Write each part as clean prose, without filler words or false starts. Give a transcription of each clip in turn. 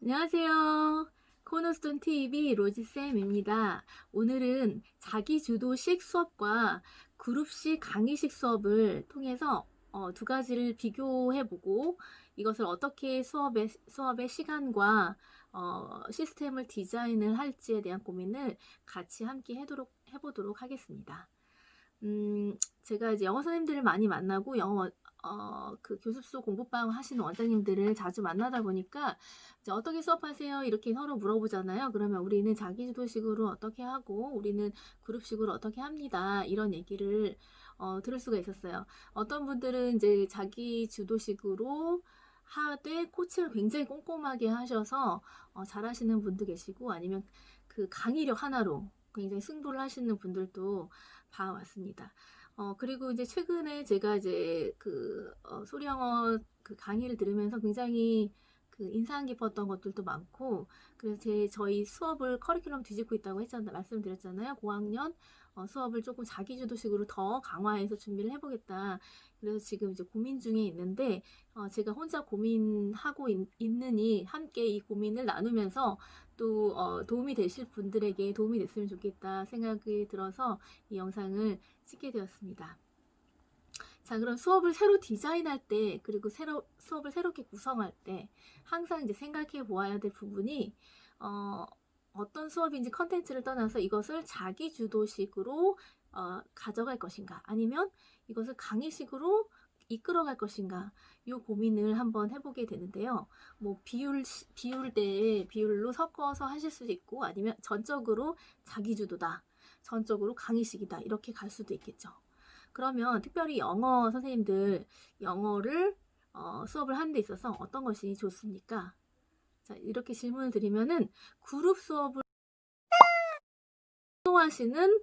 안녕하세요. 코너스톤 TV 로지쌤입니다. 오늘은 자기주도식 수업과 그룹식 강의식 수업을 통해서 두 가지를 비교해보고 이것을 어떻게 수업의 시간과 시스템을 디자인을 할지에 대한 고민을 같이 함께 해보도록 하겠습니다. 제가 이제 영어 선생님들을 많이 만나고 그 교습소 공부방 하시는 원장님들을 자주 만나다 보니까 이제 어떻게 수업하세요? 이렇게 서로 물어보잖아요. 그러면 우리는 자기주도식으로 어떻게 하고 우리는 그룹식으로 어떻게 합니다. 이런 얘기를 들을 수가 있었어요. 어떤 분들은 이제 자기주도식으로 하되 코칭을 굉장히 꼼꼼하게 하셔서 잘하시는 분도 계시고 아니면 그 강의력 하나로 굉장히 승부를 하시는 분들도 봐왔습니다. 그리고 이제 최근에 제가 이제 소리영어 그 강의를 들으면서 굉장히 그 인상 깊었던 것들도 많고, 그래서 저희 수업을 커리큘럼 뒤집고 있다고 말씀드렸잖아요. 고학년 수업을 조금 자기주도식으로 더 강화해서 준비를 해보겠다. 그래서 지금 이제 고민 중에 있는데, 제가 혼자 고민하고 있느니 함께 이 고민을 나누면서 또 도움이 되실 분들에게 도움이 됐으면 좋겠다 생각이 들어서 이 영상을 찍게 되었습니다. 자, 그럼 수업을 새로 디자인할 때, 그리고 수업을 새롭게 구성할 때, 항상 이제 생각해 보아야 될 부분이, 어떤 수업인지 컨텐츠를 떠나서 이것을 자기 주도식으로 가져갈 것인가, 아니면 이것을 강의식으로 이끌어갈 것인가, 이 고민을 한번 해보게 되는데요. 뭐 비율 때 비율로 섞어서 하실 수도 있고, 아니면 전적으로 자기 주도다, 전적으로 강의식이다, 이렇게 갈 수도 있겠죠. 그러면 특별히 영어 선생님들 영어를 수업을 하는 데 있어서 어떤 것이 좋습니까? 자, 이렇게 질문을 드리면은 그룹 수업을 선호하시는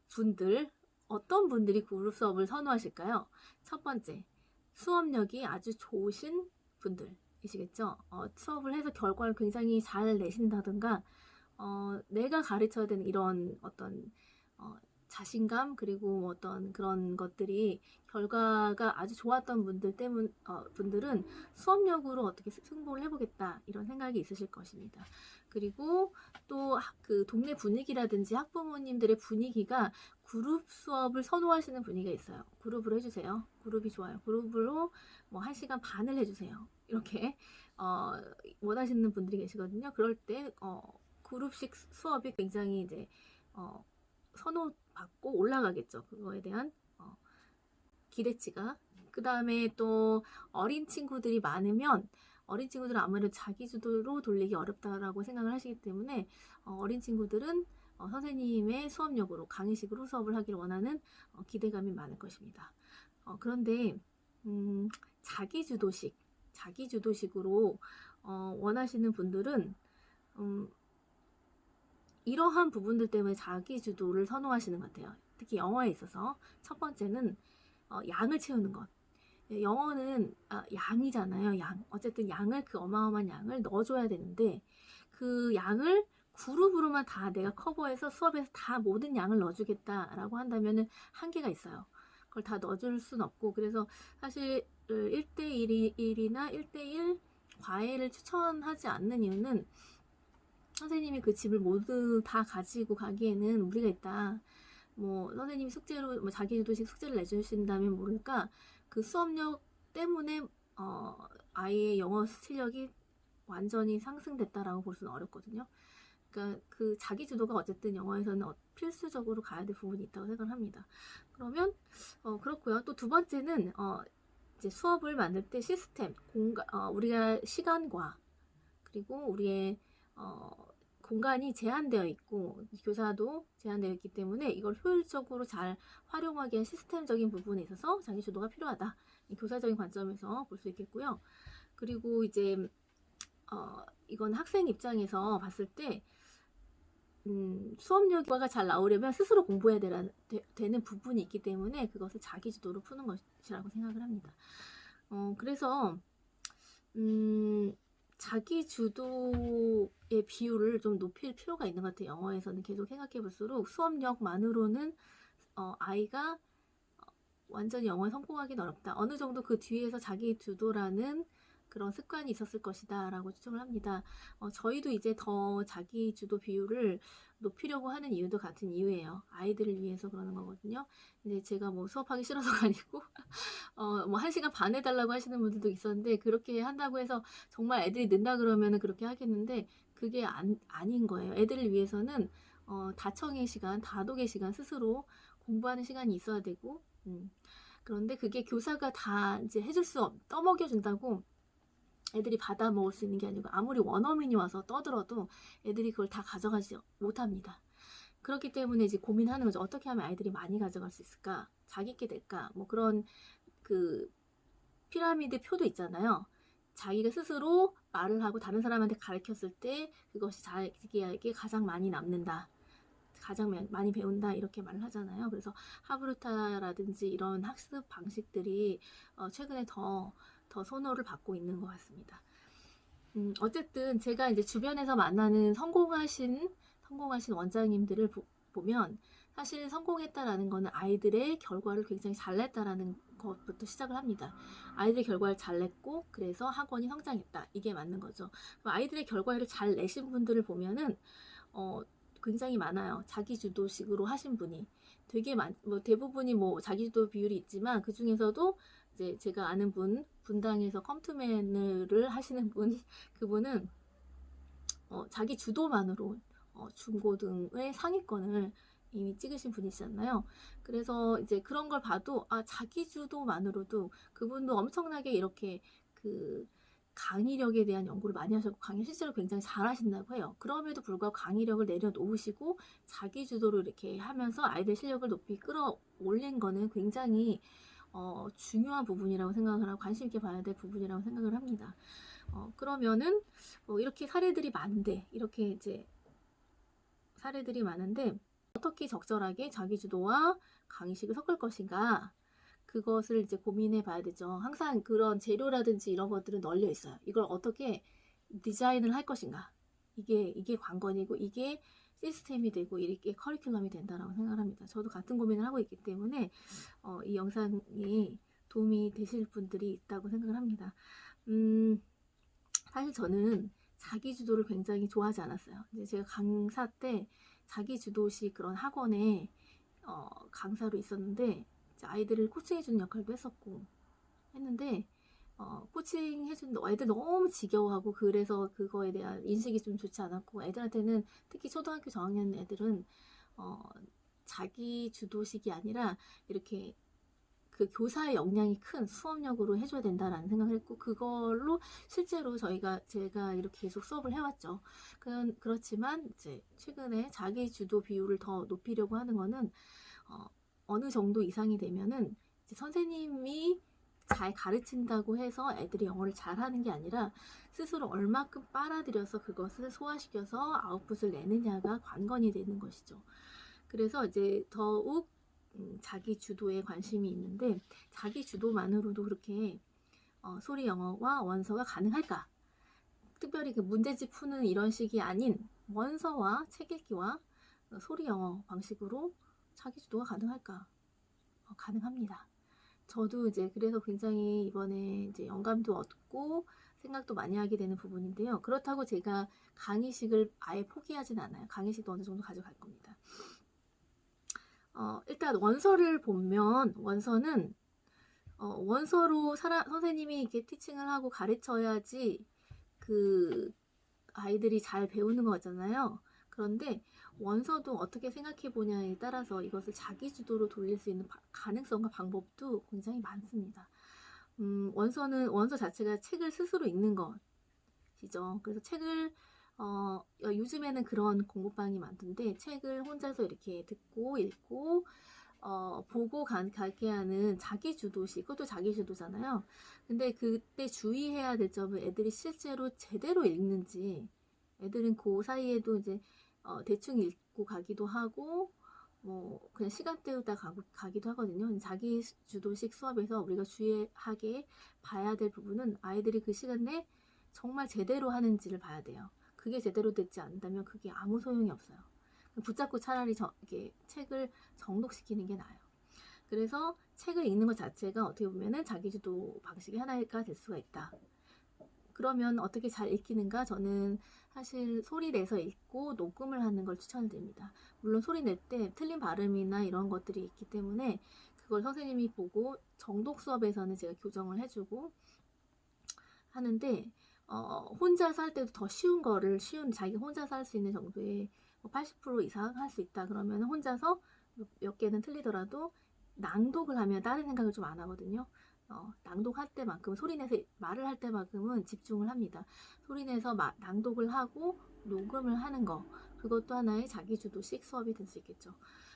분들, 어떤 분들이 그룹 수업을 선호하실까요? 첫 번째, 수업력이 아주 좋으신 분들이시겠죠. 수업을 해서 결과를 굉장히 잘 내신다든가, 내가 가르쳐야 되는 이런 어떤 자신감, 그리고 어떤 그런 것들이 결과가 아주 좋았던 분들은 수업력으로 어떻게 승부를 해보겠다, 이런 생각이 있으실 것입니다. 그리고 또 그 동네 분위기라든지 학부모님들의 분위기가 그룹 수업을 선호하시는 분위기가 있어요. 그룹으로 해주세요. 그룹이 좋아요. 그룹으로 뭐 1시간 반을 해주세요. 이렇게 원하시는 분들이 계시거든요. 그럴 때 그룹식 수업이 굉장히 이제 선호받고 올라가겠죠. 그거에 대한 기대치가. 그 다음에 또 어린 친구들이 많으면 어린 친구들은 아무래도 자기주도로 돌리기 어렵다라고 생각을 하시기 때문에 어린 친구들은 선생님의 수업력으로 강의식으로 수업을 하길 원하는 기대감이 많을 것입니다. 그런데 자기주도식으로 원하시는 분들은 이러한 부분들 때문에 자기주도를 선호하시는 것 같아요. 특히 영어에 있어서 첫 번째는 양을 채우는 것. 영어는 양이잖아요. 양. 어쨌든 양을, 그 어마어마한 양을 넣어줘야 되는데 그 양을 그룹으로만 다 내가 커버해서 수업에서 다 모든 양을 넣어주겠다라고 한다면은 한계가 있어요. 그걸 다 넣어줄 순 없고, 그래서 사실 1대1이나 1대1 과외를 추천하지 않는 이유는 선생님이 그 집을 모두 다 가지고 가기에는 무리가 있다. 뭐 선생님이 숙제로 뭐 자기주도식 숙제를 내주신다면 모를까, 그 수업력 때문에 아이의 영어 실력이 완전히 상승됐다라고 볼 수는 어렵거든요. 그러니까 그 자기주도가 어쨌든 영어에서는 필수적으로 가야 될 부분이 있다고 생각을 합니다. 그러면 그렇고요. 또 두 번째는 이제 수업을 만들 때 시스템, 우리가 시간과 그리고 우리의 공간이 제한되어 있고 교사도 제한되어 있기 때문에 이걸 효율적으로 잘 활용하기 위한 시스템적인 부분에 있어서 자기주도가 필요하다. 교사적인 관점에서 볼 수 있겠고요. 그리고 이제 이건 학생 입장에서 봤을 때 수업력이 잘 나오려면 스스로 공부해야 되는 부분이 있기 때문에 그것을 자기주도로 푸는 것이라고 생각을 합니다. 그래서 자기 주도의 비율을 좀 높일 필요가 있는 것 같아요. 영어에서는 계속 생각해 볼수록 수업력만으로는 아이가 완전히 영어에 성공하기는 어렵다. 어느 정도 그 뒤에서 자기 주도라는 그런 습관이 있었을 것이다 라고 추정을 합니다. 저희도 이제 더 자기 주도 비율을 높이려고 하는 이유도 같은 이유예요. 아이들을 위해서 그러는 거거든요. 근데 제가 뭐 수업하기 싫어서가 아니고 뭐 1시간 반 해달라고 하시는 분들도 있었는데, 그렇게 한다고 해서 정말 애들이 는다 그러면은 그렇게 하겠는데, 그게 아닌 거예요. 애들을 위해서는 다청의 시간, 다독의 시간, 스스로 공부하는 시간이 있어야 되고, 그런데 그게 교사가 다 이제 해줄 떠먹여준다고 애들이 받아 먹을 수 있는 게 아니고, 아무리 원어민이 와서 떠들어도 애들이 그걸 다 가져가지 못합니다. 그렇기 때문에 이제 고민하는 거죠. 어떻게 하면 아이들이 많이 가져갈 수 있을까? 잘 있게 될까? 뭐 그런 그 피라미드 표도 있잖아요. 자기가 스스로 말을 하고 다른 사람한테 가르쳤을 때 그것이 자기에게 가장 많이 남는다, 가장 많이 배운다, 이렇게 말을 하잖아요. 그래서 하브루타라든지 이런 학습 방식들이 최근에 더 선호를 받고 있는 것 같습니다. 어쨌든 제가 이제 주변에서 만나는 성공하신 원장님들을 보면, 사실 성공했다라는 거는 아이들의 결과를 굉장히 잘 냈다라는 것부터 시작을 합니다. 아이들의 결과를 잘 냈고 그래서 학원이 성장했다, 이게 맞는 거죠. 아이들의 결과를 잘 내신 분들을 보면은 굉장히 많아요. 자기 주도식으로 하신 분이 되게 뭐 대부분이 뭐 자기 주도 비율이 있지만, 그 중에서도 이제 제가 아는 분당에서 컴투맨을 하시는 그분은 자기 주도만으로 중고등의 상위권을 이미 찍으신 분이시잖아요. 그래서 이제 그런 걸 봐도 자기 주도만으로도 그분도 엄청나게 이렇게 그 강의력에 대한 연구를 많이 하셨고, 강의 실제로 굉장히 잘 하신다고 해요. 그럼에도 불구하고 강의력을 내려놓으시고 자기 주도로 이렇게 하면서 아이들 실력을 높이 끌어올린 거는 굉장히 중요한 부분이라고 생각을 하고, 관심 있게 봐야 될 부분이라고 생각을 합니다. 그러면은 이렇게 사례들이 많은데, 어떻게 적절하게 자기주도와 강의식을 섞을 것인가, 그것을 이제 고민해 봐야 되죠. 항상 그런 재료라든지 이런 것들은 널려 있어요. 이걸 어떻게 디자인을 할 것인가, 이게 관건이고, 이게 시스템이 되고, 이렇게 커리큘럼이 된다라고 생각합니다. 저도 같은 고민을 하고 있기 때문에 이 영상이 도움이 되실 분들이 있다고 생각을 합니다. 사실 저는 자기 주도를 굉장히 좋아하지 않았어요. 이제 제가 강사 때 자기 주도식 그런 학원에 강사로 있었는데, 아이들을 코칭해주는 역할도 했는데 코칭 해준 애들 너무 지겨워하고, 그래서 그거에 대한 인식이 좀 좋지 않았고, 애들한테는 특히 초등학교 저학년 애들은 자기 주도식이 아니라 이렇게 그 교사의 역량이 큰 수업력으로 해줘야 된다라는 생각을 했고, 그걸로 실제로 제가 이렇게 계속 수업을 해왔죠. 그렇지만 이제 최근에 자기 주도 비율을 더 높이려고 하는 거는 어느 정도 이상이 되면은 이제 선생님이 잘 가르친다고 해서 애들이 영어를 잘하는 게 아니라, 스스로 얼마큼 빨아들여서 그것을 소화시켜서 아웃풋을 내느냐가 관건이 되는 것이죠. 그래서 이제 더욱 자기 주도에 관심이 있는데, 자기 주도만으로도 그렇게 소리 영어와 원서가 가능할까? 특별히 그 문제집 푸는 이런 식이 아닌 원서와 책 읽기와 소리 영어 방식으로 자기 주도가 가능할까? 가능합니다. 저도 이제 그래서 굉장히 이번에 이제 영감도 얻고 생각도 많이 하게 되는 부분인데요. 그렇다고 제가 강의식을 아예 포기하진 않아요. 강의식도 어느 정도 가져갈 겁니다. 일단 원서를 보면, 원서는 원서로 선생님이 이렇게 티칭을 하고 가르쳐야지 그 아이들이 잘 배우는 거잖아요. 그런데 원서도 어떻게 생각해 보냐에 따라서 이것을 자기 주도로 돌릴 수 있는 가능성과 방법도 굉장히 많습니다. 원서 자체가 책을 스스로 읽는 것이죠. 그래서 책을 요즘에는 그런 공부방이 많던데, 책을 혼자서 이렇게 듣고 읽고 보고 가르게 하는 자기 주도식, 그것도 자기 주도잖아요. 근데 그때 주의해야 될 점은, 애들이 실제로 제대로 읽는지. 애들은 그 사이에도 이제 대충 읽고 가기도 하고, 뭐 그냥 시간 때우다 가기도 하거든요. 자기 주도식 수업에서 우리가 주의하게 봐야 될 부분은, 아이들이 그 시간 내에 정말 제대로 하는지를 봐야 돼요. 그게 제대로 되지 않는다면 그게 아무 소용이 없어요. 붙잡고 차라리 이렇게 책을 정독시키는 게 나아요. 그래서 책을 읽는 것 자체가 어떻게 보면은 자기주도 방식의 하나가 될 수가 있다. 그러면 어떻게 잘 읽히는가? 저는 사실 소리 내서 읽고 녹음을 하는 걸 추천드립니다. 물론 소리 낼 때 틀린 발음이나 이런 것들이 있기 때문에 그걸 선생님이 보고 정독 수업에서는 제가 교정을 해주고 하는데, 혼자서 할 때도 더 쉬운 거를 자기가 혼자서 할 수 있는 정도의 80% 이상 할 수 있다 그러면 혼자서 몇 개는 틀리더라도 낭독을 하면 다른 생각을 좀 안 하거든요. 낭독할 때만큼 소리내서 말을 할 때만큼은 집중을 합니다. 소리내서 낭독을 하고 녹음을 하는 거, 그것도 하나의 자기주도식 수업이 될 수 있겠죠.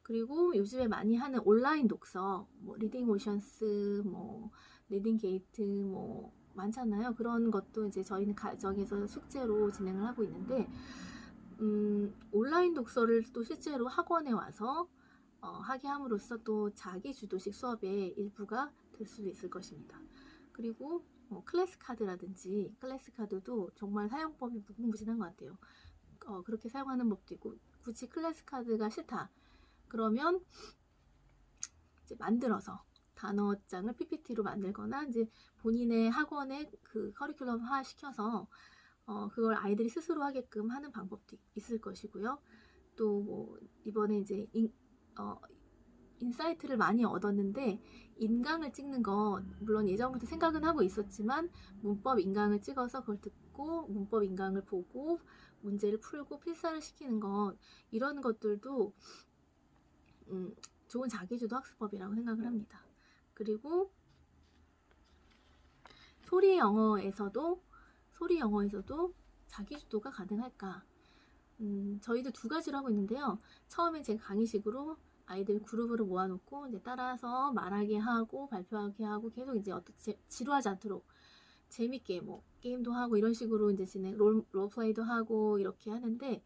그리고 요즘에 많이 하는 온라인 독서, 뭐 리딩 모션스, 뭐 리딩 게이트, 뭐 많잖아요. 그런 것도 이제 저희는 가정에서 숙제로 진행을 하고 있는데, 온라인 독서를 또 실제로 학원에 와서 하게 함으로써 또 자기 주도식 수업의 일부가 될 수도 있을 것입니다. 그리고 클래스 카드라든지, 클래스 카드도 정말 사용법이 무궁무진한 것 같아요. 그렇게 사용하는 법도 있고, 굳이 클래스 카드가 싫다 그러면 이제 만들어서 단어장을 PPT로 만들거나 이제 본인의 학원에 그 커리큘럼화 시켜서 그걸 아이들이 스스로 하게끔 하는 방법도 있을 것이고요. 또 뭐 이번에 이제 인사이트를 많이 얻었는데, 인강을 찍는 거 물론 예전부터 생각은 하고 있었지만 문법 인강을 찍어서 그걸 듣고 문법 인강을 보고 문제를 풀고 필사를 시키는 것, 이런 것들도 좋은 자기주도 학습법이라고 생각을 합니다. 그리고 소리 영어에서도 자기주도가 가능할까? 저희도 두 가지로 하고 있는데요. 처음에 제가 강의식으로 아이들 그룹으로 모아놓고 이제 따라서 말하게 하고 발표하게 하고 계속 이제 지루하지 않도록 재밌게 뭐 게임도 하고 이런 식으로 이제 롤플레이도 하고 이렇게 하는데,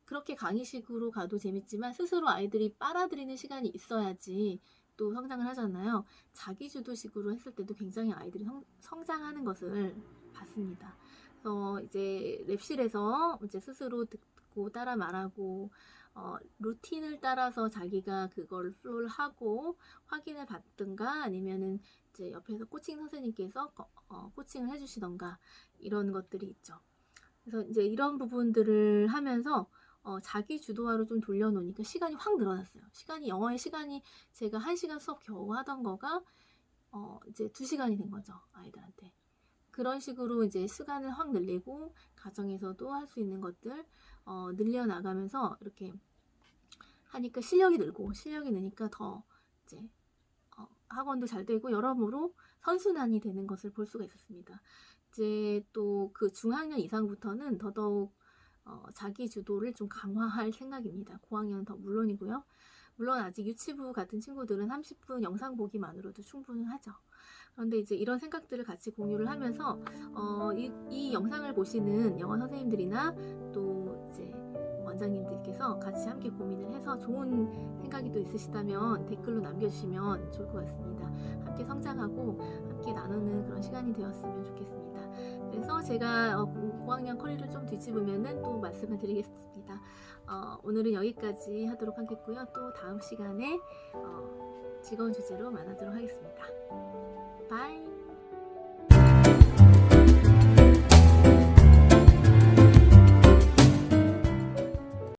그렇게 강의식으로 가도 재밌지만 스스로 아이들이 빨아들이는 시간이 있어야지 또 성장을 하잖아요. 자기주도식으로 했을 때도 굉장히 아이들이 성장하는 것을 봤습니다. 그래서 이제 랩실에서 이제 스스로 듣고 따라 말하고 루틴을 따라서 자기가 그걸 플로우를 하고 확인을 받든가 아니면은 이제 옆에서 코칭 선생님께서 코칭을 해주시던가 이런 것들이 있죠. 그래서 이제 이런 부분들을 하면서 자기 주도화로 좀 돌려놓으니까 시간이 확 늘어났어요. 영어의 시간이 제가 1시간 수업 겨우 하던 거가 이제 2시간이 된 거죠, 아이들한테. 그런 식으로 이제 시간을 확 늘리고 가정에서도 할 수 있는 것들 늘려나가면서 이렇게 하니까 실력이 느니까 더 이제 학원도 잘 되고 여러모로 선순환이 되는 것을 볼 수가 있었습니다. 이제 또 그 중학년 이상부터는 더더욱 자기 주도를 좀 강화할 생각입니다. 고학년은 더 물론이고요. 물론 아직 유치부 같은 친구들은 30분 영상 보기만으로도 충분하죠. 그런데 이제 이런 생각들을 같이 공유를 하면서 이 영상을 보시는 영어 선생님들이나 또 이제 원장님들께서 같이 함께 고민을 해서 좋은 생각이 또 있으시다면 댓글로 남겨주시면 좋을 것 같습니다. 함께 성장하고 함께 나누는 그런 시간이 되었으면 좋겠습니다. 그래서 제가 고학년 커리를 좀 뒤집으면은 또 말씀을 드리겠습니다. 오늘은 여기까지 하도록 하겠고요. 또 다음 시간에 즐거운 주제로 만나도록 하겠습니다. 바이.